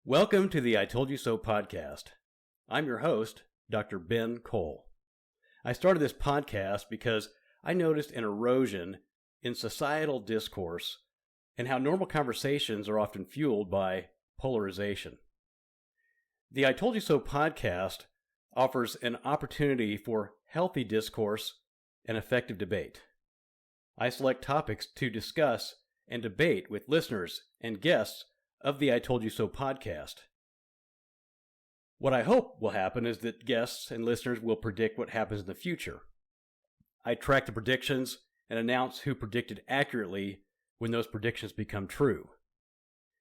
Welcome to the I Told You So podcast. I'm your host, Dr. Ben Cole. I started this podcast because I noticed an erosion in societal discourse and how normal conversations are often fueled by polarization. The I Told You So podcast offers an opportunity for healthy discourse and effective debate. I select topics to discuss and debate with listeners and guests of the I Told You So podcast. What I hope will happen is that guests and listeners will predict what happens in the future. I track the predictions and announce who predicted accurately when those predictions become true.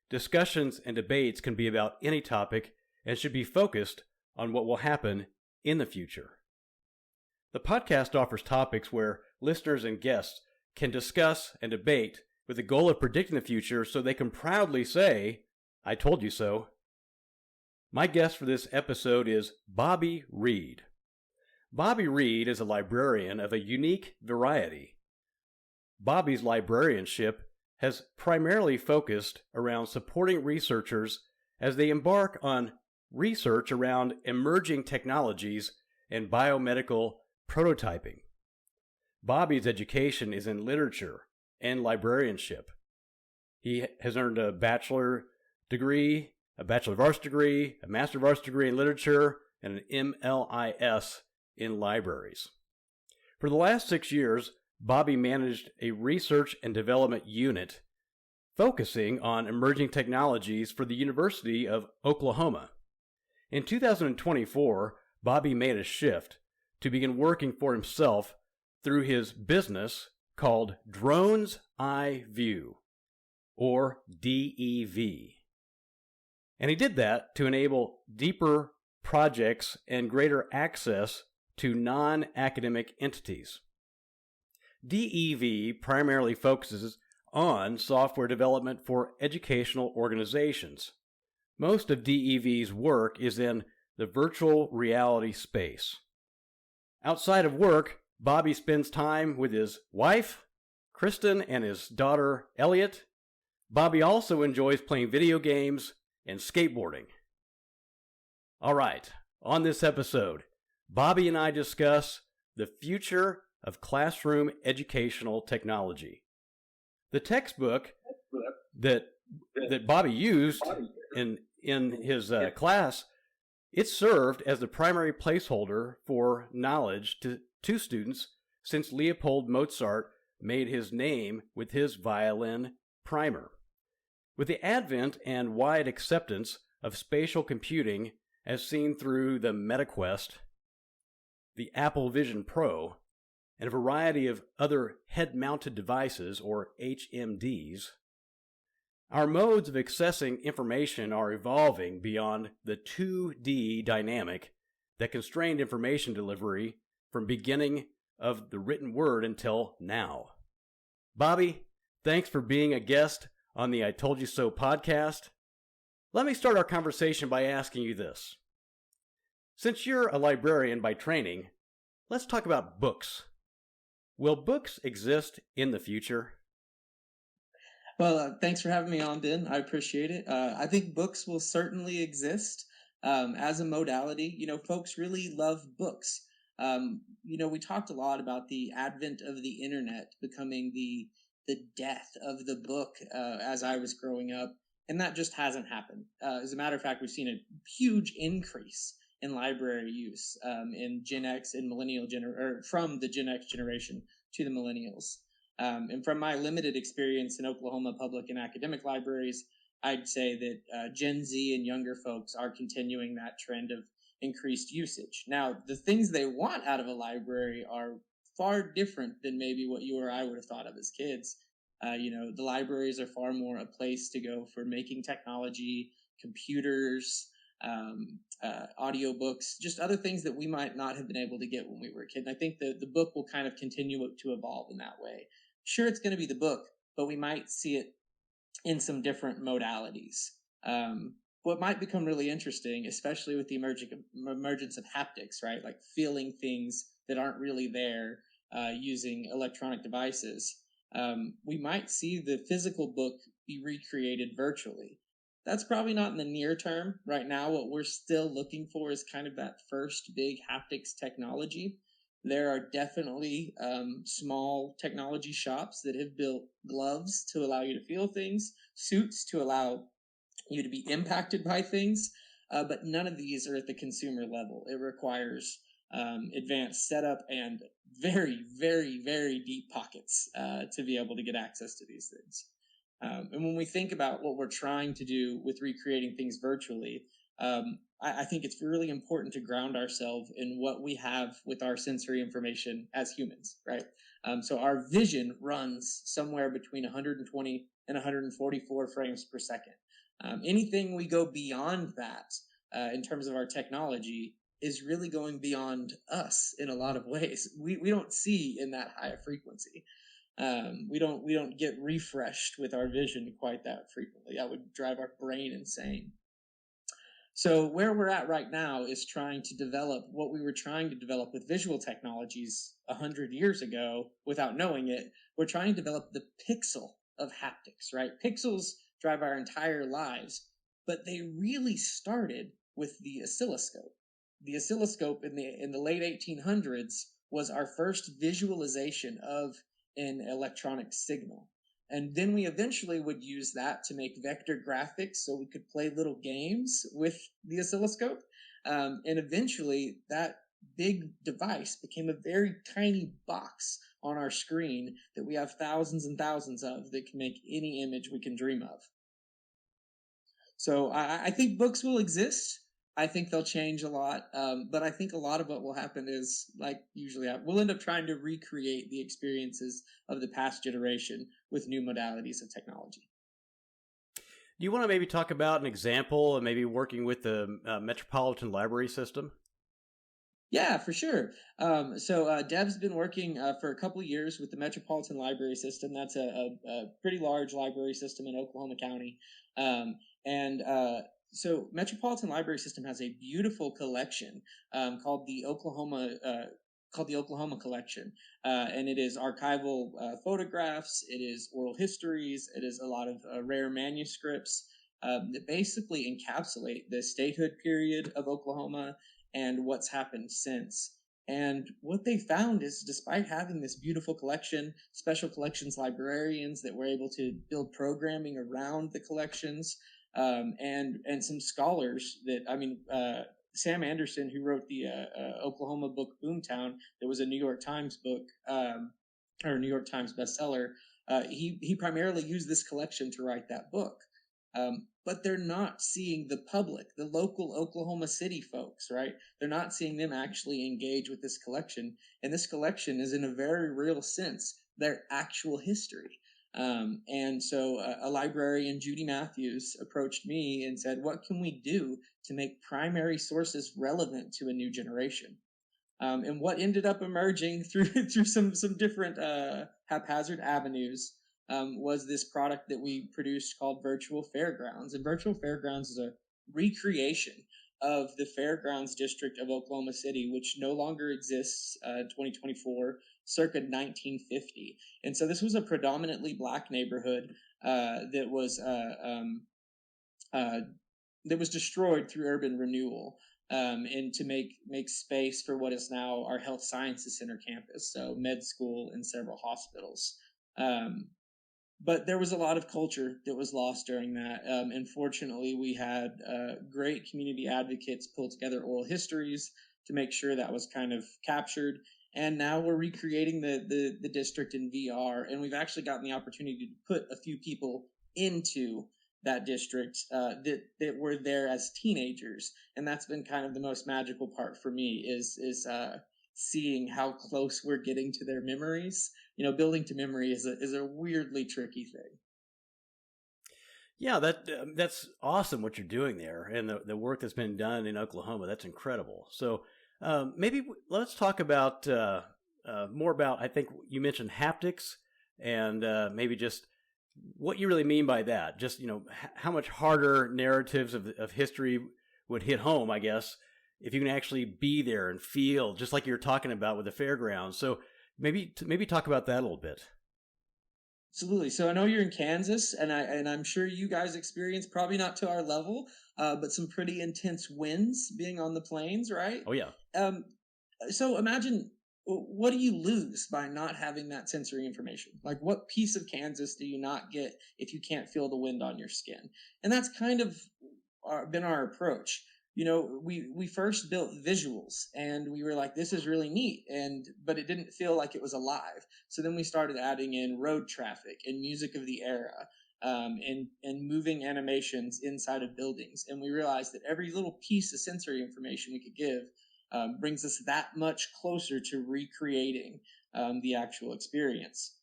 Discussions and debates can be about any topic and should be focused on what will happen in the future. The podcast offers topics where listeners and guests can discuss and debate with the goal of predicting the future so they can proudly say, "I told you so." My guest for this episode is Bobby Reed. Bobby Reed is a librarian of a unique variety. Bobby's librarianship has primarily focused around supporting researchers as they embark on research around emerging technologies and biomedical prototyping. Bobby's education is in literature and librarianship. He has earned a bachelor degree, a Bachelor of Arts degree, a Master of Arts degree in literature, and an MLIS in libraries. For the last 6 years, Bobby managed a research and development unit focusing on emerging technologies for the University of Oklahoma. In 2024, Bobby made a shift to begin working for himself through his business called Drone's Eye View, or DEV. And he did that to enable deeper projects and greater access to non-academic entities. DEV primarily focuses on software development for educational organizations. Most of DEV's work is in the virtual reality space. Outside of work, Bobby spends time with his wife, Kristen, and his daughter, Elliot. Bobby also enjoys playing video games and skateboarding. All right, on this episode, Bobby and I discuss the future of classroom educational technology. The textbook that Bobby used in his class, it served as the primary placeholder for knowledge to students since Leopold Mozart made his name with his violin primer. With the advent and wide acceptance of spatial computing as seen through the MetaQuest, the Apple Vision Pro, and a variety of other head-mounted devices, or HMDs, our modes of accessing information are evolving beyond the 2D dynamic that constrained information delivery from beginning of the written word until now. Bobby, thanks for being a guest on the I Told You So podcast. Let me start our conversation by asking you this. Since you're a librarian by training, let's talk about books. Will books exist in the future? Well, thanks for having me on, Ben. I appreciate it. I think books will certainly exist as a modality. Folks really love books. We talked a lot about the advent of the internet becoming the death of the book as I was growing up, and that just hasn't happened. As a matter of fact, we've seen a huge increase in library use in Gen X and from the Gen X generation to the millennials. And from my limited experience in Oklahoma public and academic libraries, I'd say that Gen Z and younger folks are continuing that trend of increased usage. Now, the things they want out of a library are far different than maybe what you or I would have thought of as kids. The libraries are far more a place to go for making technology, computers, audiobooks, just other things that we might not have been able to get when we were a kid. And I think that the book will kind of continue to evolve in that way. Sure, it's going to be the book, but we might see it in some different modalities. What might become really interesting, especially with the emergence of haptics, right? Like feeling things that aren't really there using electronic devices. We might see the physical book be recreated virtually. That's probably not in the near term. Right now, what we're still looking for is kind of that first big haptics technology. There are definitely small technology shops that have built gloves to allow you to feel things, suits to allow you to be impacted by things, but none of these are at the consumer level. It requires advanced setup and very, very, very deep pockets to be able to get access to these things. And when we think about what we're trying to do with recreating things virtually, I think it's really important to ground ourselves in what we have with our sensory information as humans, right? So our vision runs somewhere between 120 and 144 frames per second. Anything we go beyond that in terms of our technology is really going beyond us in a lot of ways. We don't see in that high a frequency. We don't get refreshed with our vision quite that frequently. That would drive our brain insane. So where we're at right now is trying to develop what we were trying to develop with visual technologies 100 years ago without knowing it. We're trying to develop the pixel of haptics, right? Pixels drive our entire lives, but they really started with the oscilloscope. The oscilloscope in the late 1800s was our first visualization of an electronic signal. And then we eventually would use that to make vector graphics so we could play little games with the oscilloscope. And eventually that big device became a very tiny box on our screen that we have thousands and thousands of that can make any image we can dream of. So I think books will exist. I think they'll change a lot, but I think a lot of what will happen is, like usually, we'll end up trying to recreate the experiences of the past generation with new modalities of technology. Do you want to maybe talk about an example of maybe working with the Metropolitan Library System? Yeah, for sure. So Deb's been working for a couple of years with the Metropolitan Library System. That's a pretty large library system in Oklahoma County. So Metropolitan Library System has a beautiful collection called the Oklahoma Collection, and it is archival photographs, it is oral histories, it is a lot of rare manuscripts that basically encapsulate the statehood period of Oklahoma and what's happened since. And what they found is, despite having this beautiful collection, special collections librarians that were able to build programming around the collections, and some scholars that, Sam Anderson, who wrote the Oklahoma book Boomtown, that was a New York Times book, or New York Times bestseller, he primarily used this collection to write that book. But they're not seeing the public, the local Oklahoma City folks, right? They're not seeing them actually engage with this collection. And this collection is, in a very real sense, their actual history. And so a librarian, Judy Matthews, approached me and said, what can we do to make primary sources relevant to a new generation? And what ended up emerging through some different haphazard avenues was this product that we produced called Virtual Fairgrounds. And Virtual Fairgrounds is a recreation of the Fairgrounds District of Oklahoma City, which no longer exists in 2024, circa 1950. And so this was a predominantly Black neighborhood that was destroyed through urban renewal, and to make space for what is now our Health Sciences Center campus, so med school and several hospitals. But there was a lot of culture that was lost during that. And fortunately, we had great community advocates pull together oral histories to make sure that was kind of captured. And now we're recreating the district in VR. And we've actually gotten the opportunity to put a few people into that district that were there as teenagers. And that's been kind of the most magical part for me is seeing how close we're getting to their memories. Building to memory is a weirdly tricky thing. Yeah, that's awesome what you're doing there, and the work that's been done in Oklahoma. That's incredible. So maybe let's talk about more about. I think you mentioned haptics, and maybe just what you really mean by that. Just how much harder narratives of history would hit home, I guess, if you can actually be there and feel, just like you're talking about with the fairgrounds. So maybe talk about that a little bit. Absolutely. So I know you're in Kansas, and I'm sure you guys experience, probably not to our level, but some pretty intense winds being on the plains, right? Oh yeah. Um, so imagine, what do you lose by not having that sensory information? Like, what piece of Kansas do you not get if you can't feel the wind on your skin? And that's kind of been our approach. We first built visuals, and we were like, this is really neat, but it didn't feel like it was alive. So then we started adding in road traffic and music of the era, and moving animations inside of buildings. And we realized that every little piece of sensory information we could give brings us that much closer to recreating the actual experience.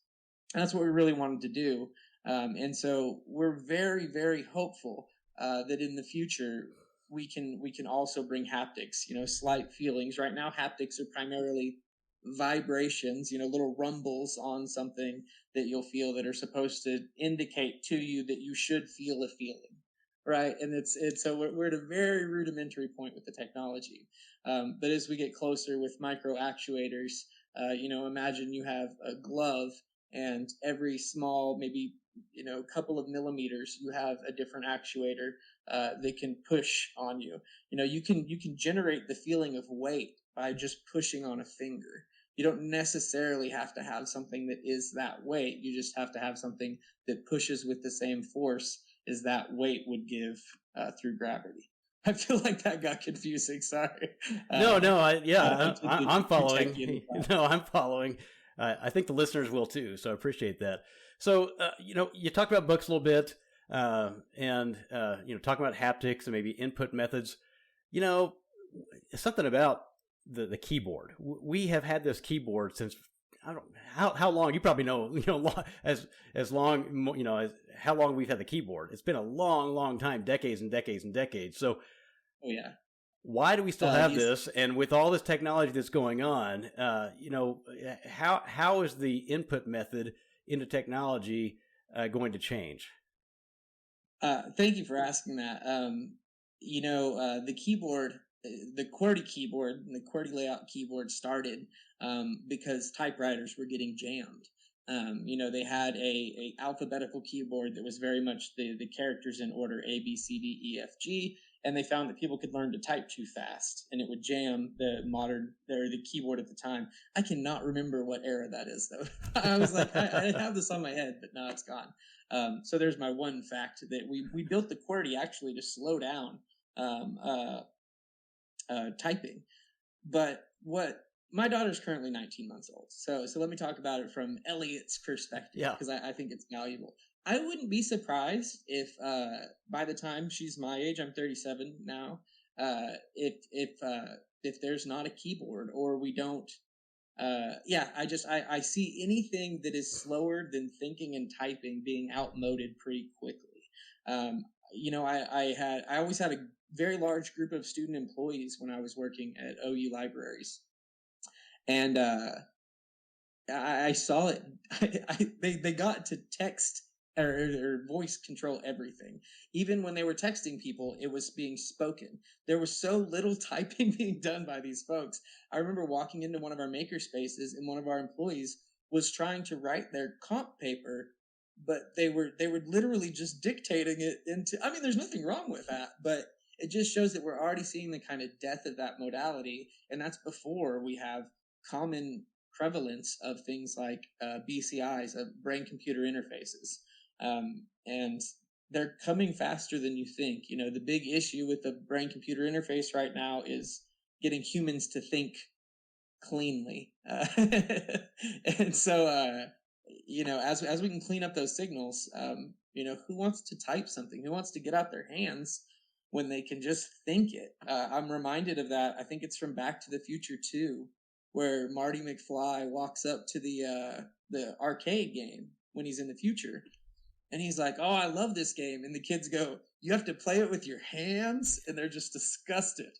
And that's what we really wanted to do. And so we're very, very hopeful that in the future we can also bring haptics, slight feelings. Right now, haptics are primarily vibrations, little rumbles on something that you'll feel, that are supposed to indicate to you that you should feel a feeling, right? And it's so we're at a very rudimentary point with the technology. But as we get closer with micro actuators, imagine you have a glove, and every small, maybe couple of millimeters, you have a different actuator that can push on you. You can generate the feeling of weight by just pushing on a finger. You don't necessarily have to have something that is that weight. You just have to have something that pushes with the same force as that weight would give through gravity. I feel like that got confusing. Sorry. No, I'm following. Techie. No, I'm following. I think the listeners will too, so I appreciate that. So, you talked about books a little bit, and talking about haptics and maybe input methods. Something about the keyboard. We have had this keyboard since, I don't know how long. You probably know, as long, as how long we've had the keyboard. It's been a long time, decades and decades and decades. So, oh yeah. Why do we still have this? And with all this technology that's going on, how is the input method into technology going to change? Thank you for asking that. The keyboard, the QWERTY keyboard, and the QWERTY layout keyboard started because typewriters were getting jammed. They had a alphabetical keyboard that was very much the characters in order: A, B, C, D, E, F, G. And they found that people could learn to type too fast, and it would jam the keyboard at the time. I cannot remember what era that is, though. I was like, I have this on my head, but now it's gone. So there's my one fact, that we built the QWERTY actually to slow down typing. But my daughter's currently 19 months old, so let me talk about it from Elliot's perspective, because I think it's valuable. I wouldn't be surprised if by the time she's my age, I'm 37 now, if there's not a keyboard, or we don't. I see anything that is slower than thinking and typing being outmoded pretty quickly. I always had a very large group of student employees when I was working at OU libraries, and I saw it. They got to text or voice control everything. Even when they were texting people, it was being spoken. There was so little typing being done by these folks. I remember walking into one of our maker spaces, and one of our employees was trying to write their comp paper, but they were literally just dictating it into. I mean, there's nothing wrong with that, but it just shows that we're already seeing the kind of death of that modality, and that's before we have common prevalence of things like BCIs, brain-computer interfaces. And they're coming faster than you think. The big issue with the brain-computer interface right now is getting humans to think cleanly. And so, as we can clean up those signals, who wants to type something? Who wants to get out their hands when they can just think it? I'm reminded of that. I think it's from Back to the Future 2, where Marty McFly walks up to the arcade game when he's in the future. And he's like, "Oh, I love this game." And the kids go, "You have to play it with your hands?" And they're just disgusted.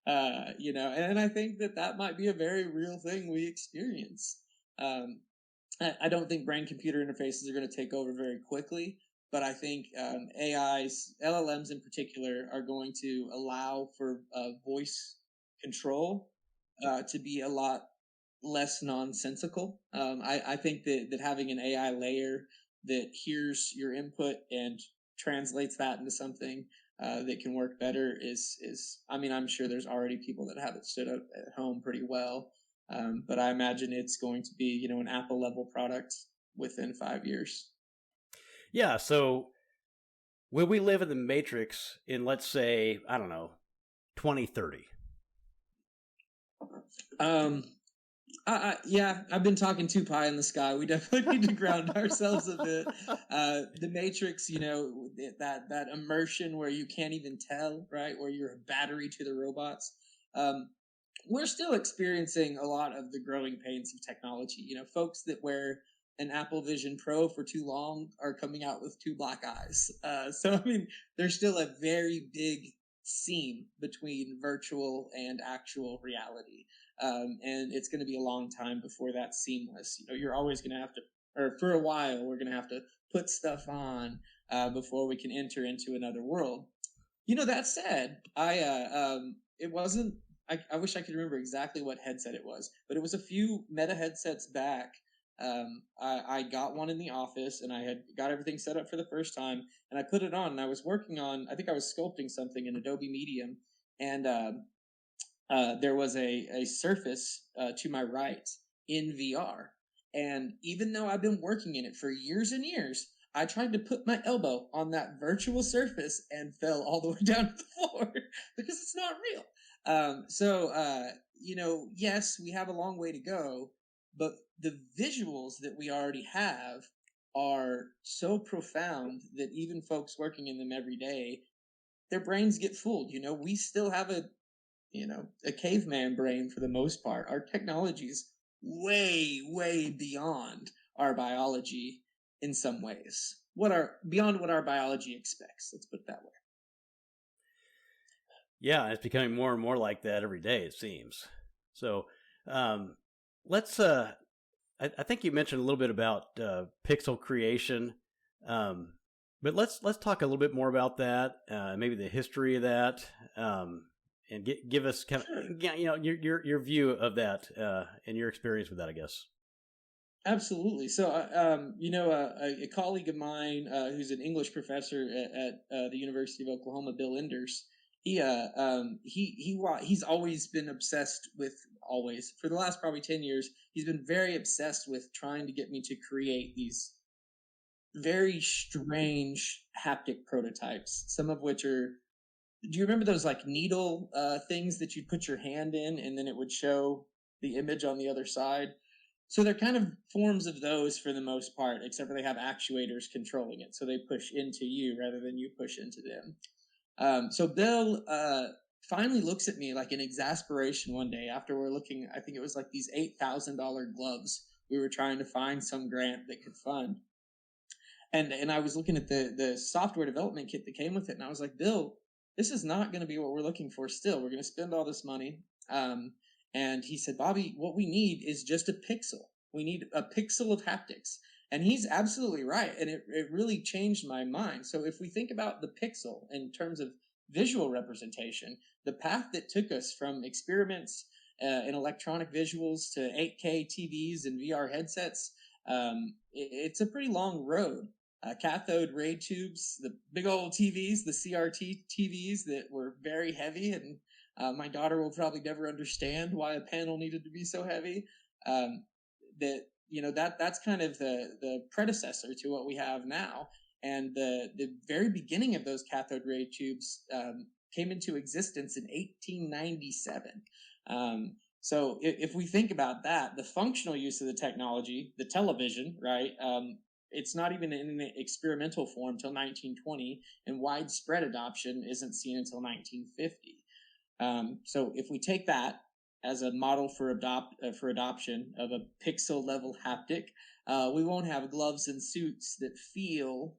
And I think that might be a very real thing we experience. I don't think brain-computer interfaces are going to take over very quickly, but I think AIs, LLMs in particular, are going to allow for voice control to be a lot less nonsensical. I think that having an AI layer that hears your input and translates that into something that can work better is I mean, I'm sure there's already people that have it stood up at home pretty well, but I imagine it's going to be, an Apple level product within 5 years. Yeah. So will we live in the Matrix in, let's say, I don't know, 2030? Yeah, I've been talking too pie in the sky. We definitely need to ground ourselves a bit. The Matrix, that immersion where you can't even tell, right? Where you're a battery to the robots. We're still experiencing a lot of the growing pains of technology. Folks that wear an Apple Vision Pro for too long are coming out with two black eyes. So, I mean, there's still a very big seam between virtual and actual reality. And it's going to be a long time before that's seamless. You're always going to have to, or for a while, we're going to have to put stuff on before we can enter into another world. That said, it wasn't, I wish I could remember exactly what headset it was, but it was a few Meta headsets back. I got one in the office and I had got everything set up for the first time, and I put it on and I was working on, I think I was sculpting something in Adobe Medium, and there was a surface to my right in VR. And even though I've been working in it for years and years, I tried to put my elbow on that virtual surface and fell all the way down to the floor because it's not real. Yes, we have a long way to go, but the visuals that we already have are so profound that even folks working in them every day, their brains get fooled. We still have a caveman brain for the most part. Our technology's way, way beyond our biology in some ways. Beyond what our biology expects. Let's put it that way. Yeah, it's becoming more and more like that every day, it seems. So, let's. I think you mentioned a little bit about pixel creation, but let's talk a little bit more about that. Maybe the history of that, and give us kind of your view of that and your experience with that, I guess. Absolutely. So, a colleague of mine who's an English professor at the University of Oklahoma, Bill Enders, he's always been obsessed with for the last probably 10 years, he's been very obsessed with trying to get me to create these very strange haptic prototypes, some of which are, do you remember those like needle things that you'd put your hand in and then it would show the image on the other side? So they're kind of forms of those for the most part, except for they have actuators controlling it. So they push into you rather than you push into them. So Bill finally looks at me like in exasperation one day after we're looking, I think it was like these $8,000 gloves we were trying to find some grant that could fund. And I was looking at the software development kit that came with it, and I was like, Bill, this is not going to be what we're looking for still. We're going to spend all this money. And he said, Bobby, what we need is just a pixel. We need a pixel of haptics. And he's absolutely right. And it really changed my mind. So if we think about the pixel in terms of visual representation, the path that took us from experiments in electronic visuals to 8K TVs and VR headsets, it's a pretty long road. Cathode ray tubes, the big old TVs, the CRT TVs that were very heavy, and my daughter will probably never understand why a panel needed to be so heavy. That's kind of the predecessor to what we have now. And the very beginning of those cathode ray tubes came into existence in 1897. So if we think about that, the functional use of the technology, the television, right? It's not even in an experimental form till 1920, and widespread adoption isn't seen until 1950. So if we take that as a model for adoption of a pixel level haptic, we won't have gloves and suits that feel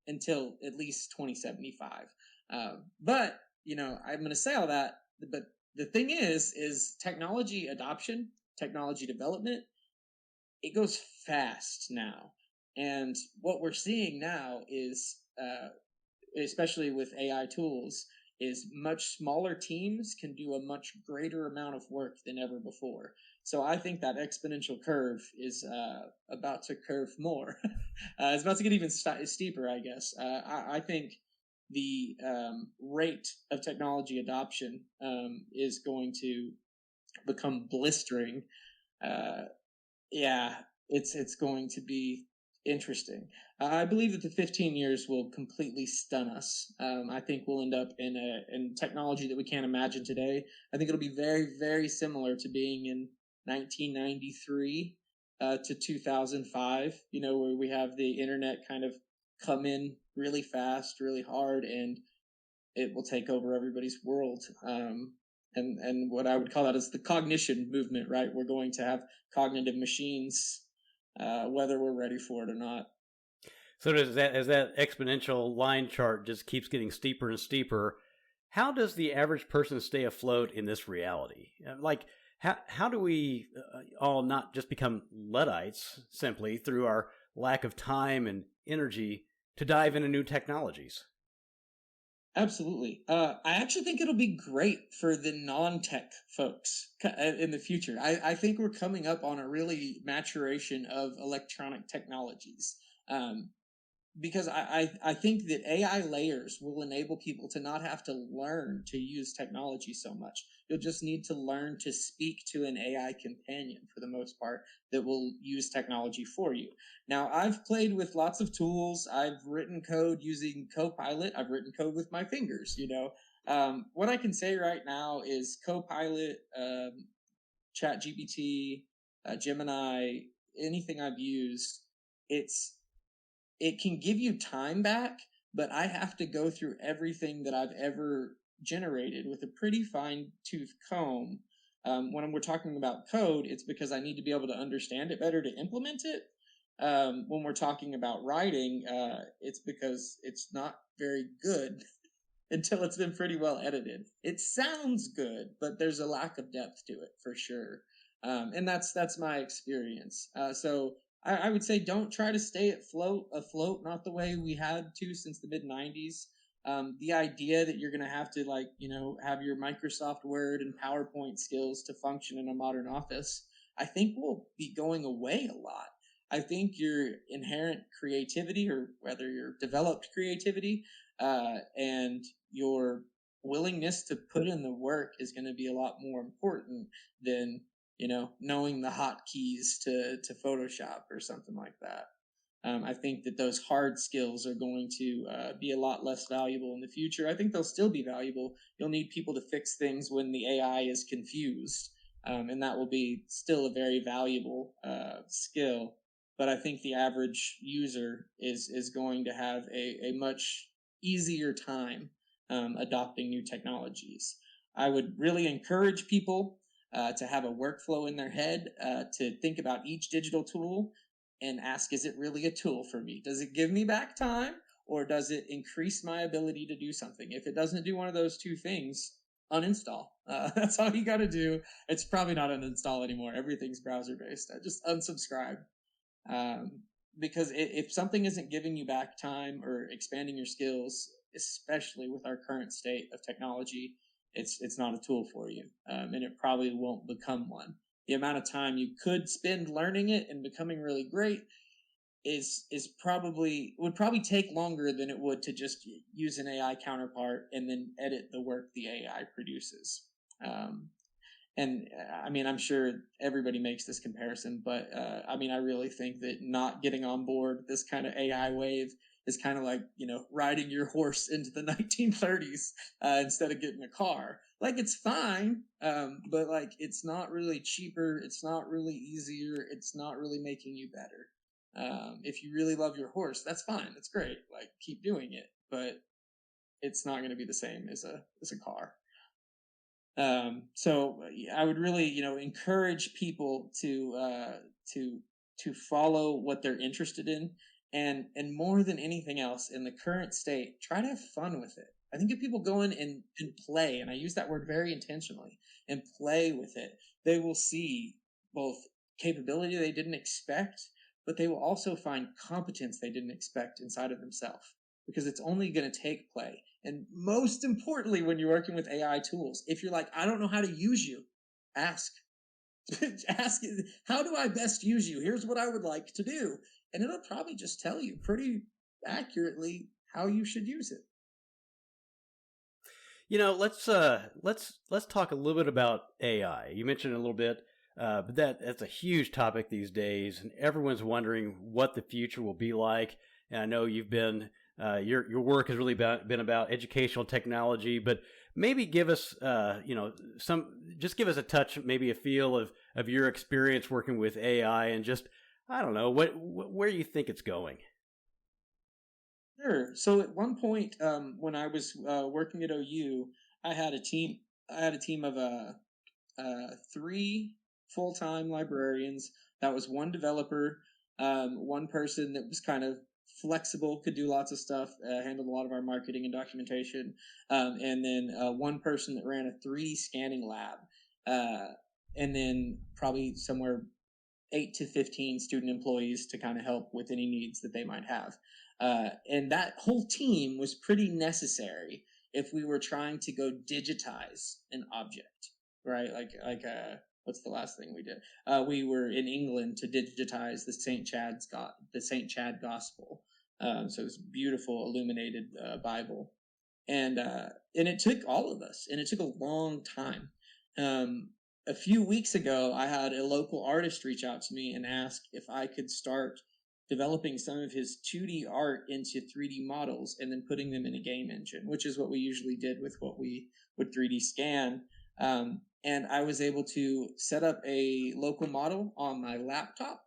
until at least 2075. But I'm going to say all that, but the thing is technology adoption, technology development, it goes fast now. And what we're seeing now is, especially with AI tools, is much smaller teams can do a much greater amount of work than ever before. So I think that exponential curve is about to curve more. It's about to get even steeper, I guess. I think the rate of technology adoption is going to become blistering. Uh, yeah, it's going to be interesting. I believe that the 15 years will completely stun us. I think we'll end up in technology that we can't imagine today. I think it'll be very, very similar to being in 1993 to 2005. Where we have the internet kind of come in really fast, really hard, and it will take over everybody's world. And what I would call that is the cognition movement, right? We're going to have cognitive machines, whether we're ready for it or not. So as that exponential line chart just keeps getting steeper and steeper, how does the average person stay afloat in this reality? Like, how do we all not just become Luddites simply through our lack of time and energy to dive into new technologies? Absolutely. I actually think it'll be great for the non-tech folks in the future. I think we're coming up on a really maturation of electronic technologies. Because I think that AI layers will enable people to not have to learn to use technology so much. You'll just need to learn to speak to an AI companion for the most part that will use technology for you. Now, I've played with lots of tools. I've written code using Copilot. I've written code with my fingers, What I can say right now is Copilot, ChatGPT, Gemini, anything I've used, it can give you time back, but I have to go through everything that I've ever generated with a pretty fine tooth comb. When we're talking about code, it's because I need to be able to understand it better to implement it. When we're talking about writing, it's because it's not very good until it's been pretty well edited. It sounds good, but there's a lack of depth to it for sure. And that's my experience. So I would say don't try to stay afloat, not the way we had to since the mid 90s. The idea that you're going to have to have your Microsoft Word and PowerPoint skills to function in a modern office, I think will be going away a lot. I think your inherent creativity, or whether your developed creativity, and your willingness to put in the work is going to be a lot more important than knowing the hotkeys to Photoshop or something like that. I think that those hard skills are going to be a lot less valuable in the future. I think they'll still be valuable. You'll need people to fix things when the AI is confused, and that will be still a very valuable skill. But I think the average user is going to have a much easier time adopting new technologies. I would really encourage people to have a workflow in their head, to think about each digital tool and ask, is it really a tool for me? Does it give me back time, or does it increase my ability to do something? If it doesn't do one of those two things, uninstall. That's all you got to do. It's probably not uninstall anymore. Everything's browser based. Just unsubscribe. Because if something isn't giving you back time or expanding your skills, especially with our current state of technology, it's not a tool for you, and it probably won't become one. The amount of time you could spend learning it and becoming really great would probably take longer than it would to just use an AI counterpart and then edit the work the AI produces. And I mean, I'm sure everybody makes this comparison, but I really think that not getting on board this kind of AI wave is kind of like, riding your horse into the 1930s instead of getting a car. Like, it's fine, but it's not really cheaper. It's not really easier. It's not really making you better. If you really love your horse, that's fine. That's great. Keep doing it, but it's not going to be the same as a car. So I would really, encourage people to follow what they're interested in, and more than anything else in the current state, try to have fun with it. I think if people go in and play, and I use that word very intentionally, and play with it, they will see both capability they didn't expect, but they will also find competence they didn't expect inside of themselves, because it's only going to take play. And most importantly, when you're working with AI tools, if you're like, I don't know how to use you, ask. Ask, how do I best use you? Here's what I would like to do. And it'll probably just tell you pretty accurately how you should use it. Let's talk a little bit about AI. You mentioned it a little bit, but that's a huge topic these days, and everyone's wondering what the future will be like. And I know you've been your work has really been about educational technology, but maybe give us give us a touch, maybe a feel of your experience working with AI, and just, I don't know, where you think it's going. Sure. So at one point, when I was working at OU, I had a team. I had a team of 3 full-time librarians. That was one developer, one person that was kind of flexible, could do lots of stuff, handled a lot of our marketing and documentation, and then one person that ran a 3D scanning lab, and then probably somewhere 8 to 15 student employees to kind of help with any needs that they might have. And that whole team was pretty necessary if we were trying to go digitize an object, right? What's the last thing we did? We were in England to digitize the St. Chad Gospel. So it's beautiful illuminated Bible, and it took all of us, and it took a long time. A few weeks ago, I had a local artist reach out to me and ask if I could start developing some of his 2D art into 3D models and then putting them in a game engine, which is what we usually did with what we would 3D scan. And I was able to set up a local model on my laptop.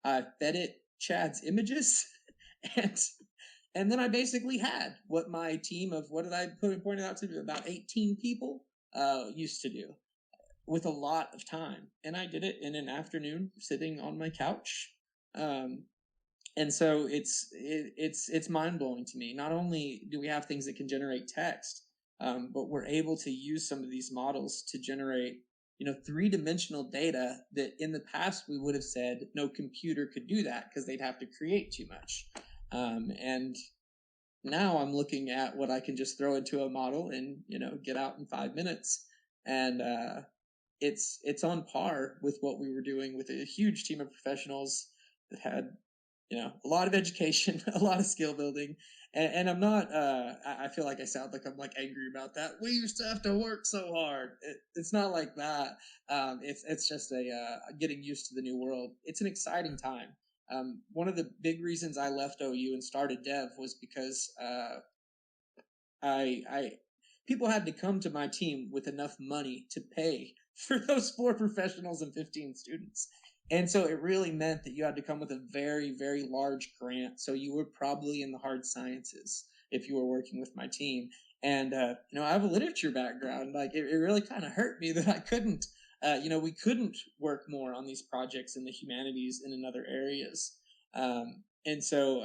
I fed it Chad's images, and then I basically had what my team of, what did I point it out to, about 18 people used to do, with a lot of time. And I did it in an afternoon sitting on my couch. And so it's mind-blowing to me. Not only do we have things that can generate text, but we're able to use some of these models to generate, 3-dimensional data that in the past we would have said no computer could do that because they'd have to create too much. And now I'm looking at what I can just throw into a model and, get out in 5 minutes. And it's on par with what we were doing with a huge team of professionals that had, a lot of education, a lot of skill building. And I'm not, I feel like I sound like I'm like angry about that. We used to have to work so hard. It's not like that. It's just getting used to the new world. It's an exciting time. One of the big reasons I left OU and started Dev was because people had to come to my team with enough money to pay for those 4 professionals and 15 students. And so it really meant that you had to come with a very, very large grant. So you were probably in the hard sciences if you were working with my team. And, I have a literature background. Like, it really kind of hurt me that I couldn't, we couldn't work more on these projects in the humanities and in other areas. And so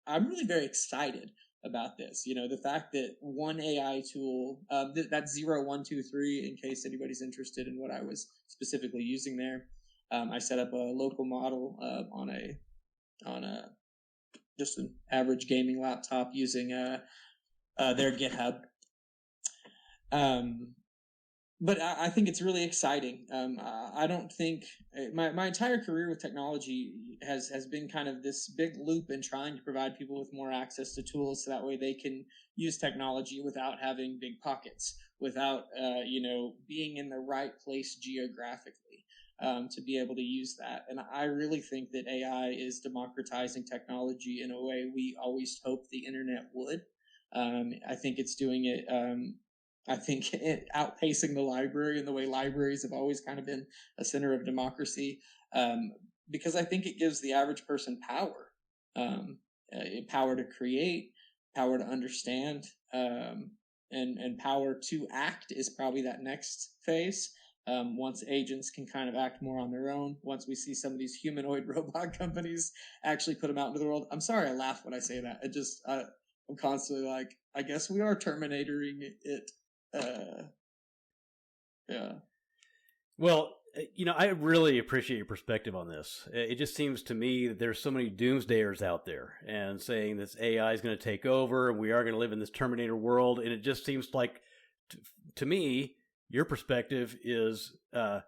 I'm really very excited about this. The fact that one AI tool, that's 0123, in case anybody's interested in what I was specifically using there. I set up a local model on a just an average gaming laptop using their GitHub. But I think it's really exciting. I don't think my entire career with technology has been kind of this big loop in trying to provide people with more access to tools, so that way they can use technology without having big pockets, without being in the right place geographically. To be able to use that. And I really think that AI is democratizing technology in a way we always hoped the internet would. I think it's doing it, I think it outpacing the library in the way libraries have always kind of been a center of democracy, because I think it gives the average person power, power to create, power to understand, and power to act is probably that next phase. Once agents can kind of act more on their own, once we see some of these humanoid robot companies actually put them out into the world. I'm sorry, I laugh when I say that. I'm constantly like, I guess we are Terminatoring it. Yeah. Well, I really appreciate your perspective on this. It just seems to me that there's so many doomsdayers out there and saying this AI is going to take over and we are going to live in this Terminator world. And it just seems like, to me, your perspective is a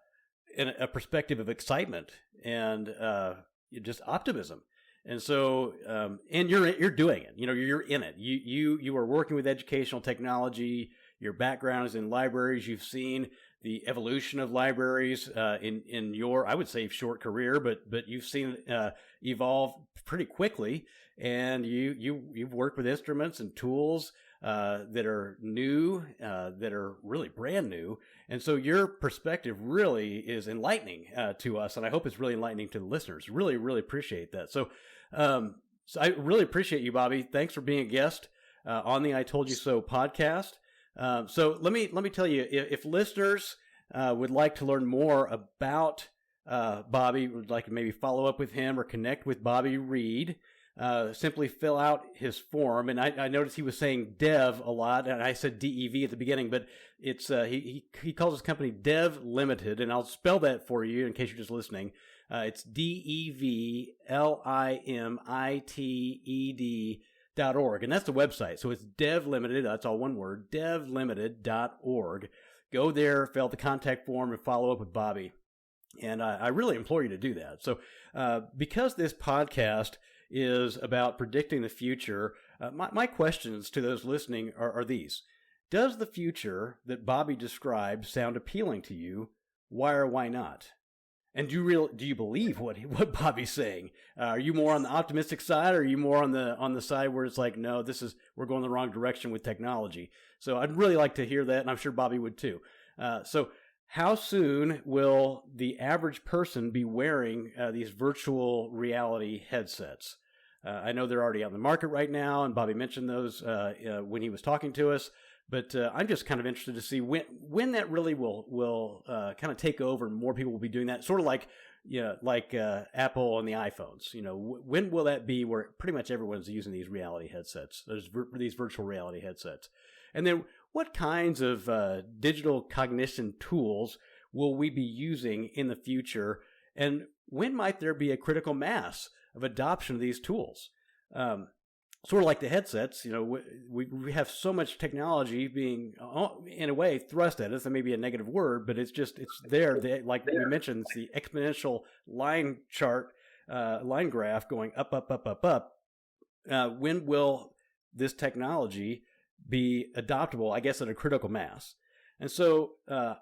perspective of excitement and just optimism. And so, and you're doing it. You're in it. You are working with educational technology. Your background is in libraries. You've seen the evolution of libraries in your, I would say, short career, but you've seen it evolve pretty quickly. And you've worked with instruments and tools that are new, that are really brand new. And so your perspective really is enlightening to us, and I hope it's really enlightening to the listeners. Really, really appreciate that. So I really appreciate you, Bobby. Thanks for being a guest on the I Told You So podcast. So let me tell you, if listeners would like to learn more about Bobby, would like to maybe follow up with him or connect with Bobby Reed, simply fill out his form. And I noticed he was saying Dev a lot, and I said DEV at the beginning, but it's he calls his company Dev Limited, and I'll spell that for you in case you're just listening. It's DEVLIMITED.org, and that's the website. So it's Dev Limited, that's all one word, devlimited.org. Go there, fill out the contact form, and follow up with Bobby. And I really implore you to do that. So because this podcast is about predicting the future, my questions to those listening are these. Does the future that Bobby described sound appealing to you? Why or why not? And do you believe what Bobby's saying? Are you more on the optimistic side, or are you more on the side where it's like, no, we're going the wrong direction with technology? So I'd really like to hear that, and I'm sure Bobby would too. So how soon will the average person be wearing these virtual reality headsets? I know they're already on the market right now, and Bobby mentioned those when he was talking to us. But I'm just kind of interested to see when that really will kind of take over, and more people will be doing that. Sort of like Apple and the iPhones. When will that be where pretty much everyone's using these reality headsets, these virtual reality headsets? And then what kinds of digital cognition tools will we be using in the future? And when might there be a critical mass of adoption of these tools? Sort of like the headsets, we have so much technology being, in a way, thrust at us. That may be a negative word, but it's there. Like we mentioned, it's the exponential line graph going up, up, up, up, up. When will this technology be adoptable, I guess, at a critical mass? And so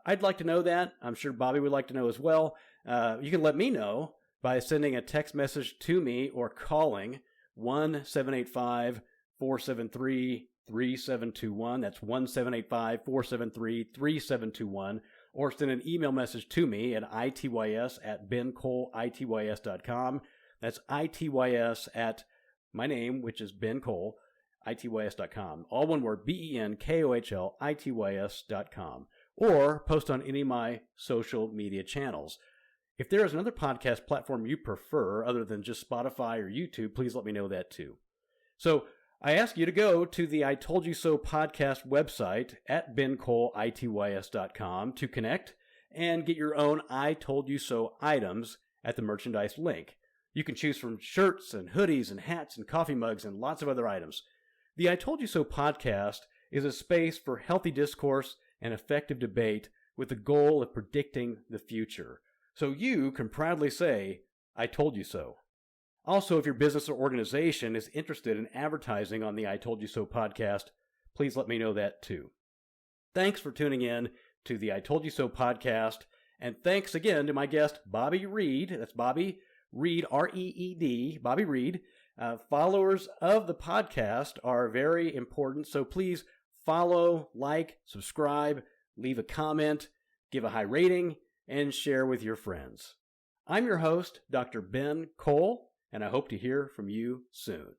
I'd like to know that. I'm sure Bobby would like to know as well. You can let me know by sending a text message to me or calling 1-785-473-3721. That's 1-785-473-3721. Or send an email message to me at ITYS@BenCole.com. That's ITYS at my name, which is Ben Cole, ITYS.com. All one word, BENKOHL, ITYS.com. Or post on any of my social media channels. If there is another podcast platform you prefer other than just Spotify or YouTube, please let me know that too. So I ask you to go to the I Told You So podcast website at BenColeITYS.com to connect and get your own I Told You So items at the merchandise link. You can choose from shirts and hoodies and hats and coffee mugs and lots of other items. The I Told You So podcast is a space for healthy discourse and effective debate with the goal of predicting the future. So you can proudly say, I told you so. Also, if your business or organization is interested in advertising on the I Told You So podcast, please let me know that too. Thanks for tuning in to the I Told You So podcast, and thanks again to my guest, Bobby Reed. That's Bobby Reed, R-E-E-D, Bobby Reed. Followers of the podcast are very important, so please follow, like, subscribe, leave a comment, give a high rating, and share with your friends. I'm your host, Dr. Ben Cole, and I hope to hear from you soon.